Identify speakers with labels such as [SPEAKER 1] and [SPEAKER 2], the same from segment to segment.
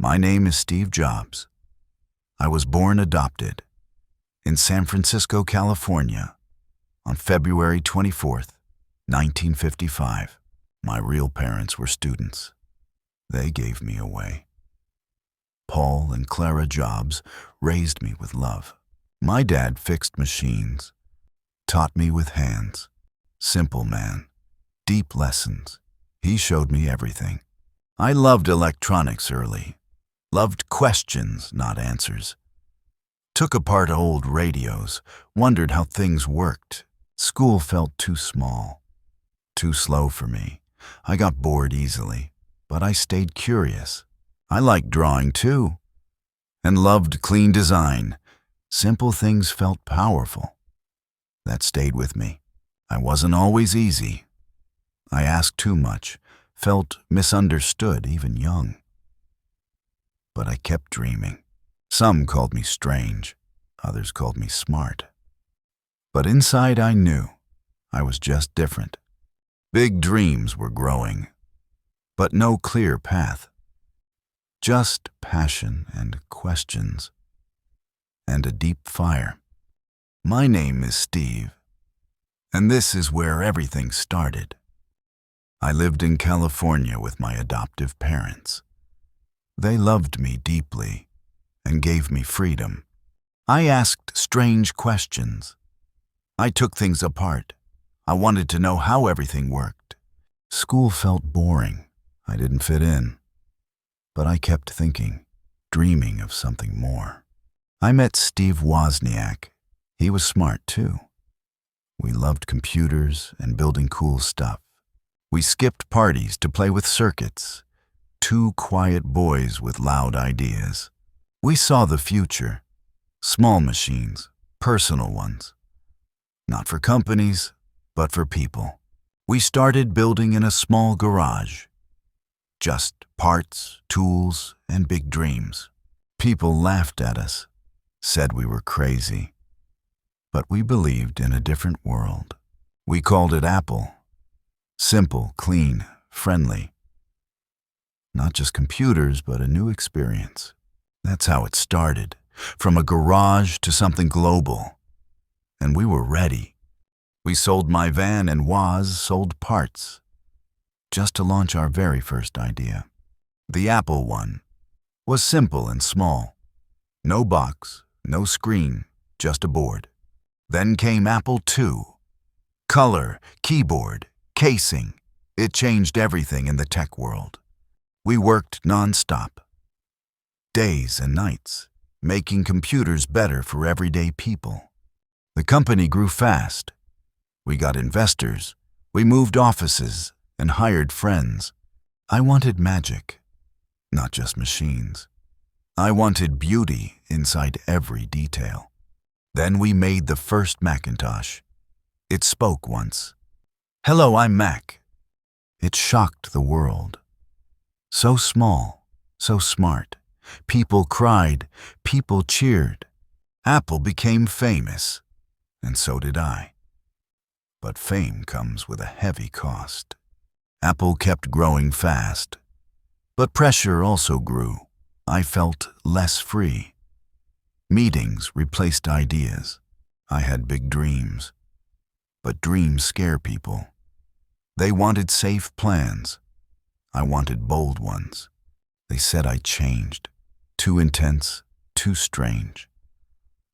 [SPEAKER 1] My name is Steve Jobs. I was born adopted in San Francisco, California on February 24th, 1955. My real parents were students. They gave me away. Paul and Clara Jobs raised me with love. My dad fixed machines, taught me with hands. Simple man, deep lessons. He showed me everything. I loved electronics early. Loved questions, not answers. Took apart old radios, wondered how things worked. School felt too small, too slow for me. I got bored easily, but I stayed curious. I liked drawing too, and loved clean design. Simple things felt powerful. That stayed with me. I wasn't always easy. I asked too much, felt misunderstood even young. But I kept dreaming. Some called me strange, others called me smart. But inside I knew I was just different. Big dreams were growing, but no clear path. Just passion and questions, and a deep fire. My name is Steve, and this is where everything started. I lived in California with my adoptive parents. They loved me deeply and gave me freedom. I asked strange questions. I took things apart. I wanted to know how everything worked. School felt boring. I didn't fit in. But I kept thinking, dreaming of something more. I met Steve Wozniak. He was smart too. We loved computers and building cool stuff. We skipped parties to play with circuits. Two quiet boys with loud ideas. We saw the future. Small machines, personal ones. Not for companies, but for people. We started building in a small garage. Just parts, tools, and big dreams. People laughed at us, said we were crazy. But we believed in a different world. We called it Apple. Simple, clean, friendly. Not just computers, but a new experience. That's how it started, from a garage to something global. And we were ready. We sold my van and Woz sold parts, just to launch our very first idea. The Apple one was simple and small. No box, no screen, just a board. Then came Apple II. Color, keyboard, casing. It changed everything in the tech world. We worked non-stop. Days and nights, making computers better for everyday people. The company grew fast. We got investors. We moved offices and hired friends. I wanted magic, not just machines. I wanted beauty inside every detail. Then we made the first Macintosh. It spoke once. "Hello, I'm Mac." It shocked the world. So small, so smart. People cried, people cheered. Apple became famous, and so did I. But fame comes with a heavy cost. Apple kept growing fast, but pressure also grew. I felt less free. Meetings replaced ideas. I had big dreams, but dreams scare people. They wanted safe plans. I wanted bold ones. They said I changed. Too intense, too strange.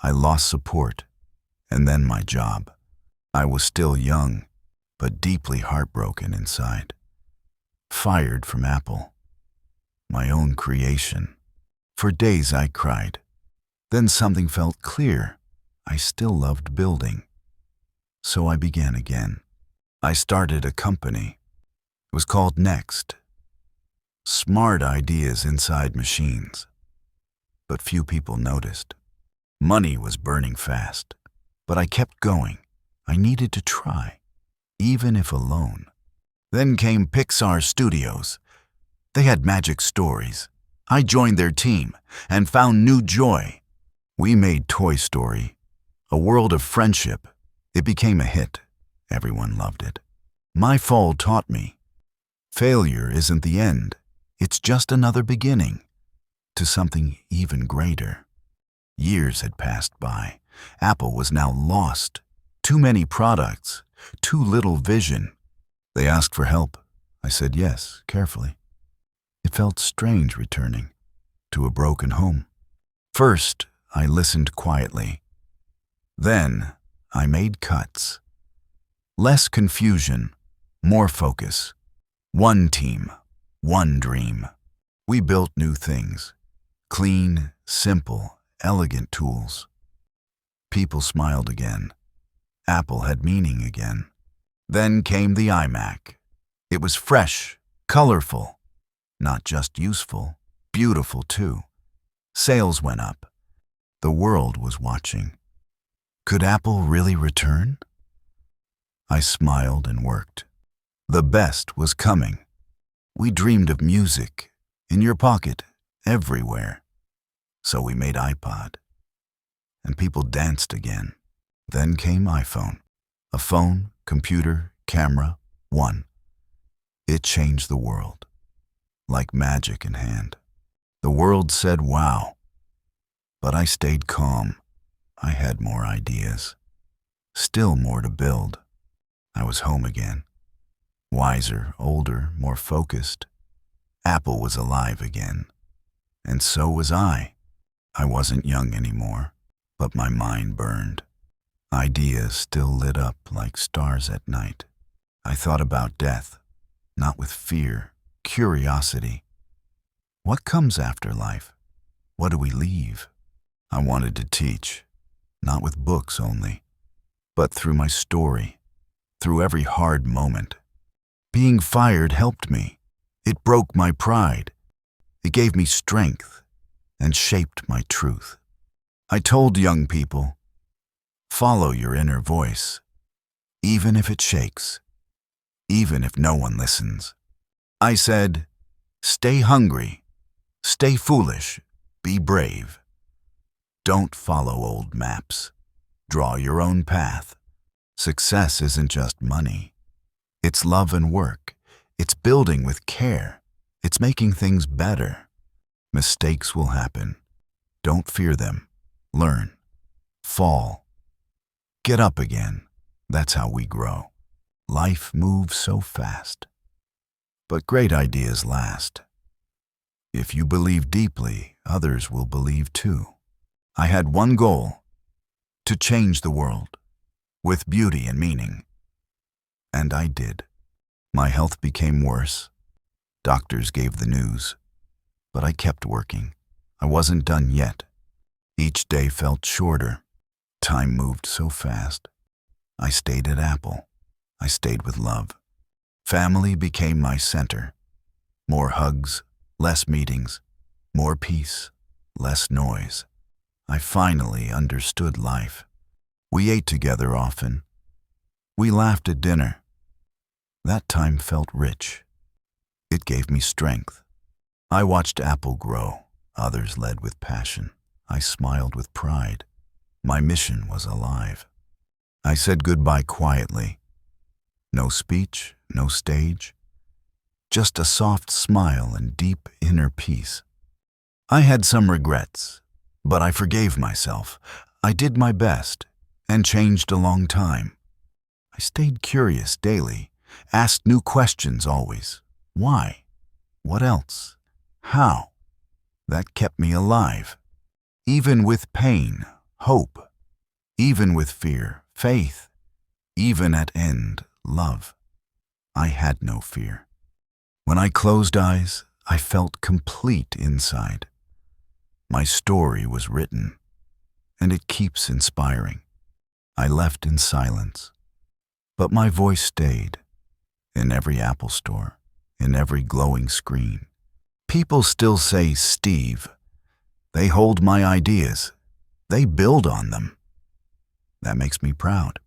[SPEAKER 1] I lost support, and then my job. I was still young, but deeply heartbroken inside. Fired from Apple, my own creation. For days I cried. Then something felt clear. I still loved building. So I began again. I started a company. It was called Next. Smart ideas inside machines. But few people noticed. Money was burning fast, but I kept going. I needed to try, even if alone. Then came Pixar Studios. They had magic stories. I joined their team and found new joy. We made Toy Story, a world of friendship. It became a hit. Everyone loved it. My fall taught me, failure isn't the end. It's just another beginning. to something even greater. Years had passed by. Apple was now lost. Too many products, too little vision. They asked for help. I said yes, carefully. It felt strange returning to a broken home. First, I listened quietly. Then, I made cuts. Less confusion, more focus. One team, one dream. We built new things. Clean, simple, elegant tools. People smiled again. Apple had meaning again. Then came the iMac. It was fresh, colorful, not just useful, beautiful too. Sales went up. The world was watching. Could Apple really return? I smiled and worked. The best was coming. We dreamed of music, in your pocket, everywhere. So we made iPod. And people danced again. Then came iPhone. A phone, computer, camera, one. It changed the world, like magic in hand. The world said, wow. But I stayed calm. I had more ideas. Still more to build. I was home again. Wiser, older, more focused. Apple was alive again. And so was I. I wasn't young anymore, but my mind burned. Ideas still lit up like stars at night. I thought about death, not with fear, curiosity. What comes after life? What do we leave? I wanted to teach, not with books only, but through my story, through every hard moment. Being fired helped me. It broke my pride. It gave me strength and shaped my truth. I told young people, follow your inner voice, even if it shakes, even if no one listens. I said, stay hungry, stay foolish, be brave. Don't follow old maps. Draw your own path. Success isn't just money. It's love and work. It's building with care. It's making things better. Mistakes will happen. Don't fear them. Learn. Fall. Get up again. That's how we grow. Life moves so fast. But great ideas last. If you believe deeply, others will believe too. I had one goal, to change the world, with beauty and meaning. And I did. My health became worse. Doctors gave the news. But I kept working. I wasn't done yet. Each day felt shorter. Time moved so fast. I stayed at Apple. I stayed with love. Family became my center. More hugs, less meetings, more peace, less noise. I finally understood life. We ate together often. We laughed at dinner. That time felt rich. It gave me strength. I watched Apple grow. Others led with passion. I smiled with pride. My mission was alive. I said goodbye quietly. No speech, no stage. Just a soft smile and deep inner peace. I had some regrets, but I forgave myself. I did my best and changed a long time. I stayed curious daily, asked new questions always. Why? What else? How? That kept me alive. Even with pain, hope. Even with fear, faith. Even at end, love. I had no fear. When I closed eyes, I felt complete inside. My story was written, and it keeps inspiring. I left in silence, but my voice stayed in every Apple store, in every glowing screen. People still say, Steve. They hold my ideas. They build on them. That makes me proud.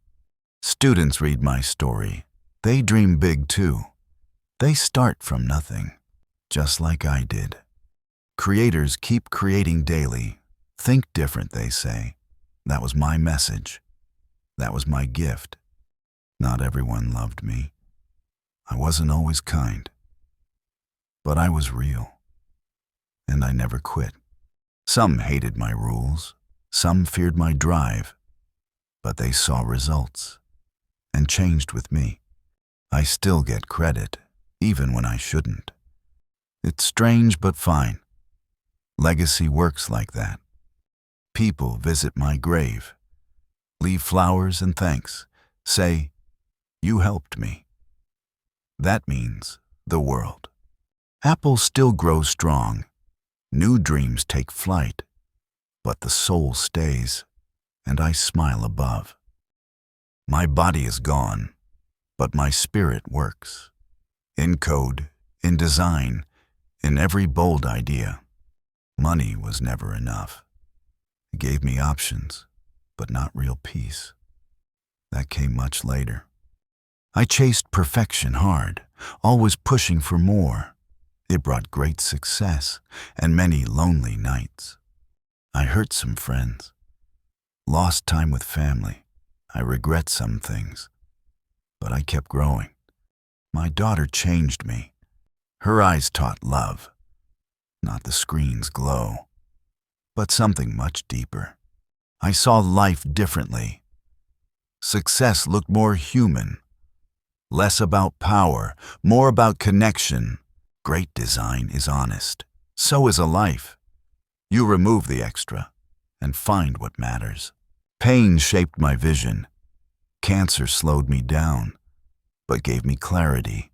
[SPEAKER 1] Students read my story. They dream big too. They start from nothing, just like I did. Creators keep creating daily. Think different, they say. That was my message. That was my gift. Not everyone loved me. I wasn't always kind. But I was real. And I never quit. Some hated my rules, some feared my drive, but they saw results and changed with me. I still get credit, even when I shouldn't. It's strange but fine. Legacy works like that. People visit my grave, leave flowers and thanks, say, "You helped me." That means the world. Apple still grows strong. New dreams take flight, but the soul stays, and I smile above. My body is gone, but my spirit works. In code, in design, in every bold idea. Money was never enough. It gave me options, but not real peace. That came much later. I chased perfection hard, always pushing for more. It brought great success and many lonely nights. I hurt some friends, lost time with family. I regret some things, but I kept growing. My daughter changed me. Her eyes taught love, not the screen's glow, but something much deeper. I saw life differently. Success looked more human, less about power, more about connection. Great design is honest. So is a life. You remove the extra and find what matters. Pain shaped my vision. Cancer slowed me down, but gave me clarity.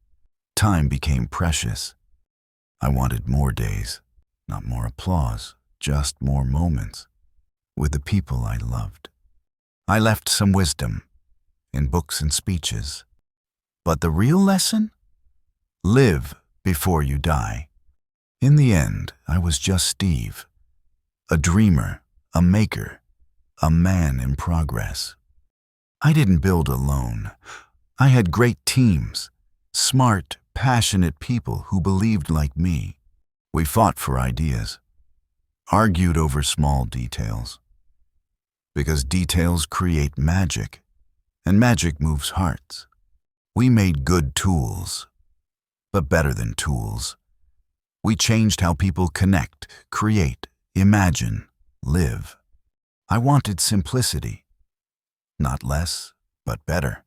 [SPEAKER 1] Time became precious. I wanted more days, not more applause, just more moments with the people I loved. I left some wisdom in books and speeches. But the real lesson? Live before you die. In the end, I was just Steve, a dreamer, a maker, a man in progress. I didn't build alone. I had great teams, smart, passionate people who believed like me. We fought for ideas, argued over small details. Because details create magic, and magic moves hearts. We made good tools, but better than tools. We changed how people connect, create, imagine, live. I wanted simplicity. Not less, but better.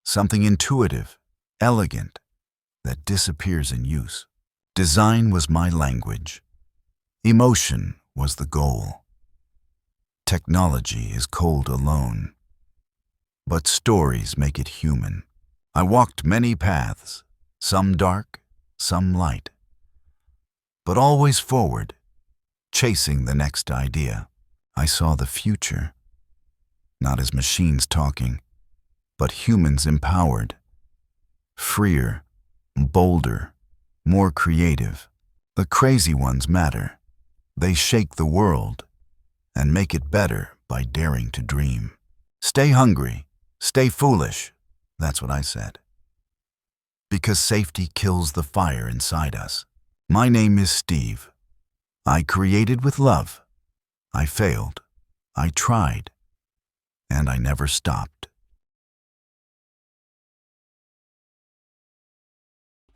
[SPEAKER 1] Something intuitive, elegant, that disappears in use. Design was my language. Emotion was the goal. Technology is cold alone, but stories make it human. I walked many paths, some dark, some light, but always forward, chasing the next idea. I saw the future, not as machines talking, but humans empowered, freer, bolder, more creative. The crazy ones matter. They shake the world and make it better by daring to dream. Stay hungry, stay foolish, that's what I said. Because safety kills the fire inside us. My name is Steve. I created with love. I failed. I tried. And I never stopped.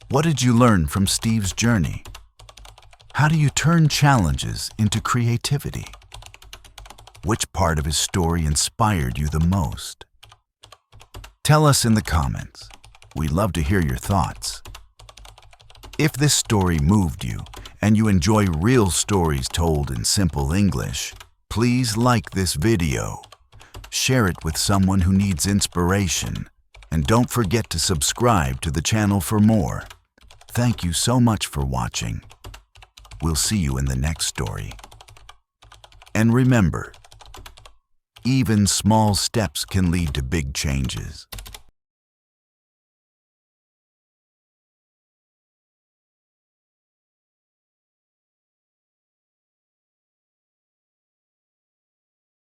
[SPEAKER 1] What did you learn from Steve's journey? How do you turn challenges into creativity? Which part of his story inspired you the most? Tell us in the comments. We'd love to hear your thoughts. If this story moved you and you enjoy real stories told in simple English, please like this video, share it with someone who needs inspiration, and don't forget to subscribe to the channel for more. Thank you so much for watching. We'll see you in the next story. And remember, even small steps can lead to big changes.